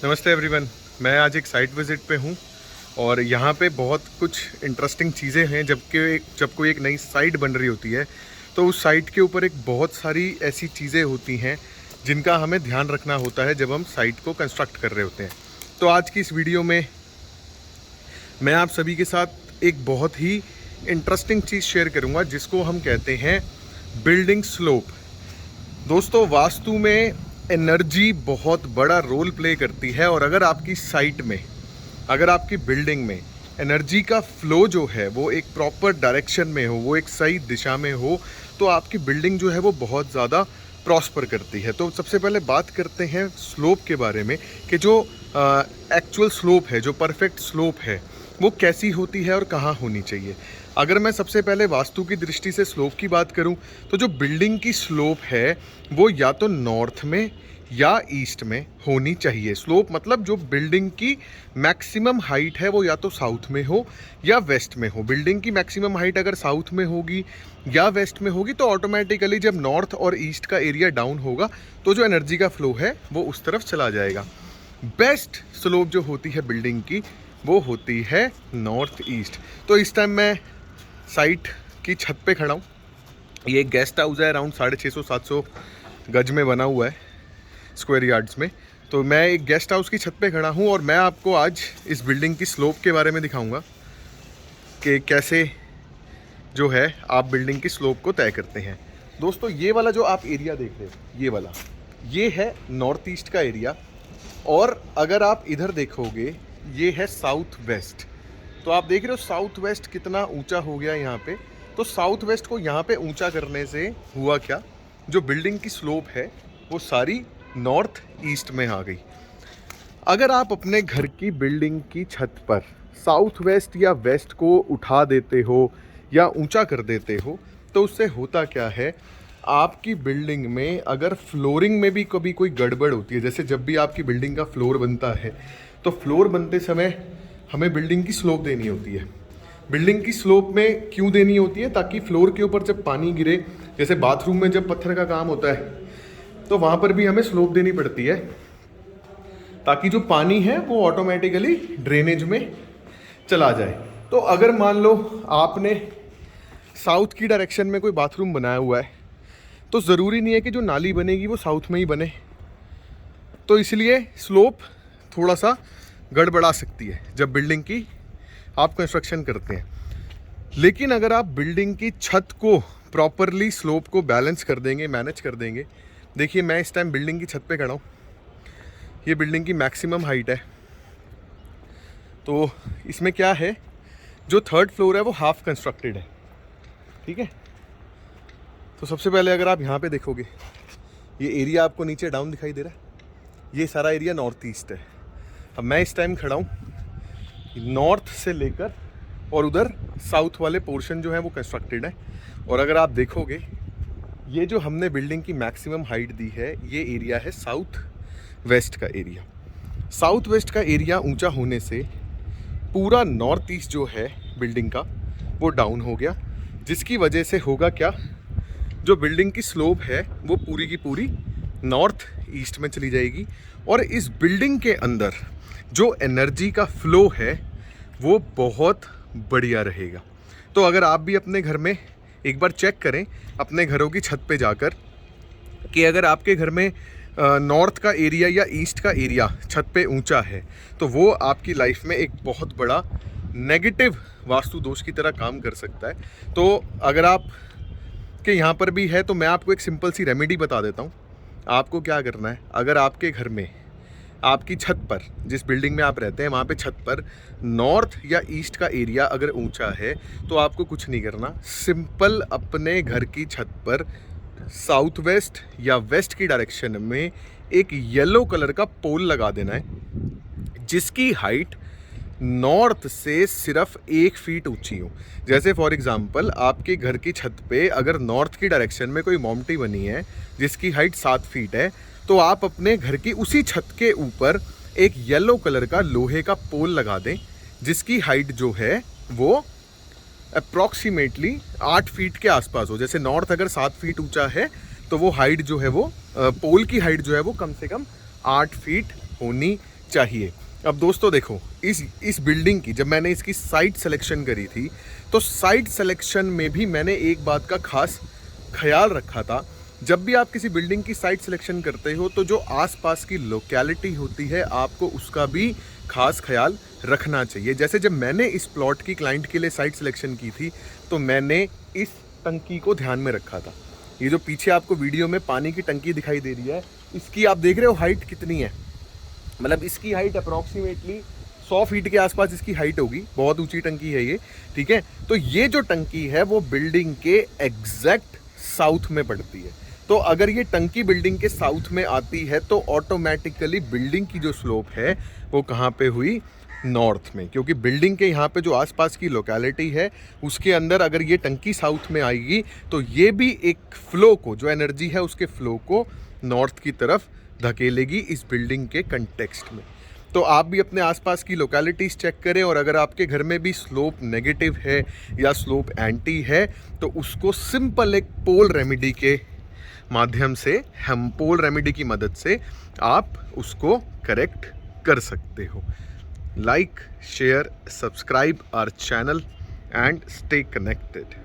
नमस्ते एवरीवन। मैं आज एक साइट विज़िट पे हूँ और यहाँ पे बहुत कुछ इंटरेस्टिंग चीज़ें हैं। जब कोई एक नई साइट बन रही होती है तो उस साइट के ऊपर एक बहुत सारी ऐसी चीज़ें होती हैं जिनका हमें ध्यान रखना होता है जब हम साइट को कंस्ट्रक्ट कर रहे होते हैं। तो आज की इस वीडियो में मैं आप सभी के साथ एक बहुत ही इंटरेस्टिंग चीज़ शेयर करूँगा जिसको हम कहते हैं बिल्डिंग स्लोप। दोस्तों, वास्तु में एनर्जी बहुत बड़ा रोल प्ले करती है और अगर आपकी साइट में, अगर आपकी बिल्डिंग में एनर्जी का फ्लो जो है वो एक प्रॉपर डायरेक्शन में हो, वो एक सही दिशा में हो, तो आपकी बिल्डिंग जो है वो बहुत ज़्यादा प्रॉस्पर करती है। तो सबसे पहले बात करते हैं स्लोप के बारे में कि जो एक्चुअल स्लोप है, जो परफेक्ट स्लोप है, वो कैसी होती है और कहाँ होनी चाहिए। अगर मैं सबसे पहले वास्तु की दृष्टि से स्लोप की बात करूं तो जो बिल्डिंग की स्लोप है वो या तो नॉर्थ में या ईस्ट में होनी चाहिए। स्लोप मतलब जो बिल्डिंग की मैक्सिमम हाइट है वो या तो साउथ में हो या वेस्ट में हो। बिल्डिंग की मैक्सिमम हाइट अगर साउथ में होगी या वेस्ट में होगी तो ऑटोमेटिकली जब नॉर्थ और ईस्ट का एरिया डाउन होगा तो जो एनर्जी का फ्लो है वो उस तरफ चला जाएगा। बेस्ट स्लोप जो होती है बिल्डिंग की वो होती है नॉर्थ ईस्ट। तो इस टाइम मैं साइट की छत पे खड़ा हूँ। ये एक गेस्ट हाउस है, अराउंड 650-700 गज में बना हुआ है, स्क्वायर यार्ड्स में। तो मैं एक गेस्ट हाउस की छत पे खड़ा हूँ और मैं आपको आज इस बिल्डिंग की स्लोप के बारे में दिखाऊंगा कि कैसे जो है आप बिल्डिंग की स्लोप को तय करते हैं। दोस्तों, ये वाला जो आप एरिया देख रहे हो, ये वाला, ये है नॉर्थ ईस्ट का एरिया और अगर आप इधर देखोगे ये है साउथ वेस्ट। तो आप देख रहे हो साउथ वेस्ट कितना ऊंचा हो गया यहाँ पे। तो साउथ वेस्ट को यहाँ पे ऊंचा करने से हुआ क्या, जो बिल्डिंग की स्लोप है वो सारी नॉर्थ ईस्ट में आ गई। अगर आप अपने घर की बिल्डिंग की छत पर साउथ वेस्ट या वेस्ट को उठा देते हो या ऊंचा कर देते हो तो उससे होता क्या है, आपकी बिल्डिंग में अगर फ्लोरिंग में भी कभी कोई गड़बड़ होती है, जैसे जब भी आपकी बिल्डिंग का फ्लोर बनता है तो फ्लोर बनते समय हमें बिल्डिंग की स्लोप देनी होती है। बिल्डिंग की स्लोप में क्यों देनी होती है, ताकि फ्लोर के ऊपर जब पानी गिरे, जैसे बाथरूम में जब पत्थर का काम होता है तो वहाँ पर भी हमें स्लोप देनी पड़ती है ताकि जो पानी है वो ऑटोमेटिकली ड्रेनेज में चला जाए। तो अगर मान लो आपने साउथ की डायरेक्शन में कोई बाथरूम बनाया हुआ है तो ज़रूरी नहीं है कि जो नाली बनेगी वो साउथ में ही बने। तो इसलिए स्लोप थोड़ा सा गड़बड़ा सकती है जब बिल्डिंग की आप कंस्ट्रक्शन करते हैं। लेकिन अगर आप बिल्डिंग की छत को प्रॉपरली स्लोप को बैलेंस कर देंगे, मैनेज कर देंगे। देखिए, मैं इस टाइम बिल्डिंग की छत पे खड़ा हूँ। ये बिल्डिंग की मैक्सिमम हाइट है। तो इसमें क्या है, जो थर्ड फ्लोर है वो हाफ कंस्ट्रक्टेड है, ठीक है। तो सबसे पहले अगर आप यहाँ पे देखोगे, ये एरिया आपको नीचे डाउन दिखाई दे रहा है, ये सारा एरिया नॉर्थ ईस्ट है। अब मैं इस टाइम खड़ा हूँ नॉर्थ से लेकर और उधर साउथ वाले पोर्शन जो है वो कंस्ट्रक्टेड है। और अगर आप देखोगे, ये जो हमने बिल्डिंग की मैक्सिमम हाइट दी है ये एरिया है साउथ वेस्ट का एरिया। साउथ वेस्ट का एरिया ऊंचा होने से पूरा नॉर्थ ईस्ट जो है बिल्डिंग का वो डाउन हो गया, जिसकी वजह से होगा क्या, जो बिल्डिंग की स्लोप है वो पूरी की पूरी नॉर्थ ईस्ट में चली जाएगी और इस बिल्डिंग के अंदर जो एनर्जी का फ्लो है वो बहुत बढ़िया रहेगा। तो अगर आप भी अपने घर में एक बार चेक करें अपने घरों की छत पे जाकर कि अगर आपके घर में नॉर्थ का एरिया या ईस्ट का एरिया छत पे ऊंचा है तो वो आपकी लाइफ में एक बहुत बड़ा नेगेटिव वास्तु दोष की तरह काम कर सकता है। तो अगर आप के यहाँ पर भी है तो मैं आपको एक सिंपल सी रेमेडी बता देता हूँ। आपको क्या करना है, अगर आपके घर में आपकी छत पर, जिस बिल्डिंग में आप रहते हैं वहाँ पे छत पर नॉर्थ या ईस्ट का एरिया अगर ऊंचा है तो आपको कुछ नहीं करना, सिंपल अपने घर की छत पर साउथ वेस्ट या वेस्ट की डायरेक्शन में एक येलो कलर का पोल लगा देना है जिसकी हाइट नॉर्थ से सिर्फ 1 फीट ऊंची हो। जैसे फॉर एग्जांपल आपके घर की छत पे अगर नॉर्थ की डायरेक्शन में कोई मोमटी बनी है जिसकी हाइट 7 फीट है तो आप अपने घर की उसी छत के ऊपर एक येलो कलर का लोहे का पोल लगा दें जिसकी हाइट जो है वो अप्रॉक्सीमेटली 8 फीट के आसपास हो। जैसे नॉर्थ अगर 7 फीट ऊंचा है तो वो हाइट जो है वो पोल की हाइट जो है वो कम से कम 8 फीट होनी चाहिए। अब दोस्तों देखो, इस बिल्डिंग की जब मैंने इसकी साइट सिलेक्शन करी थी, तो साइट सिलेक्शन में भी मैंने एक बात का खास ख्याल रखा था। जब भी आप किसी बिल्डिंग की साइट सिलेक्शन करते हो तो जो आसपास की लोकेलिटी होती है आपको उसका भी खास ख्याल रखना चाहिए। जैसे जब मैंने इस प्लॉट की क्लाइंट के लिए साइट सिलेक्शन की थी तो मैंने इस टंकी को ध्यान में रखा था। ये जो पीछे आपको वीडियो में पानी की टंकी दिखाई दे रही है, इसकी आप देख रहे हो हाइट कितनी है। मतलब इसकी हाइट अप्रॉक्सीमेटली 100 फीट के आसपास इसकी हाइट होगी। बहुत ऊंची टंकी है ये, ठीक है। तो ये जो टंकी है वो बिल्डिंग के एग्जैक्ट साउथ में पड़ती है। तो अगर ये टंकी बिल्डिंग के साउथ में आती है तो ऑटोमेटिकली बिल्डिंग की जो स्लोप है वो कहाँ पे हुई, नॉर्थ में। क्योंकि बिल्डिंग के यहाँ पे जो आसपास की लोकेलिटी है उसके अंदर अगर ये टंकी साउथ में आएगी तो ये भी एक फ्लो को, जो एनर्जी है उसके फ्लो को नॉर्थ की तरफ धकेलेगी इस बिल्डिंग के कंटेक्स्ट में। तो आप भी अपने आसपास की लोकेलिटीज़ चेक करें, और अगर आपके घर में भी स्लोप नेगेटिव है या स्लोप एंटी है तो उसको सिंपल एक पोल रेमेडी के माध्यम से, हम पोल रेमेडी की मदद से आप उसको करेक्ट कर सकते हो। Like, share, subscribe our channel and stay connected.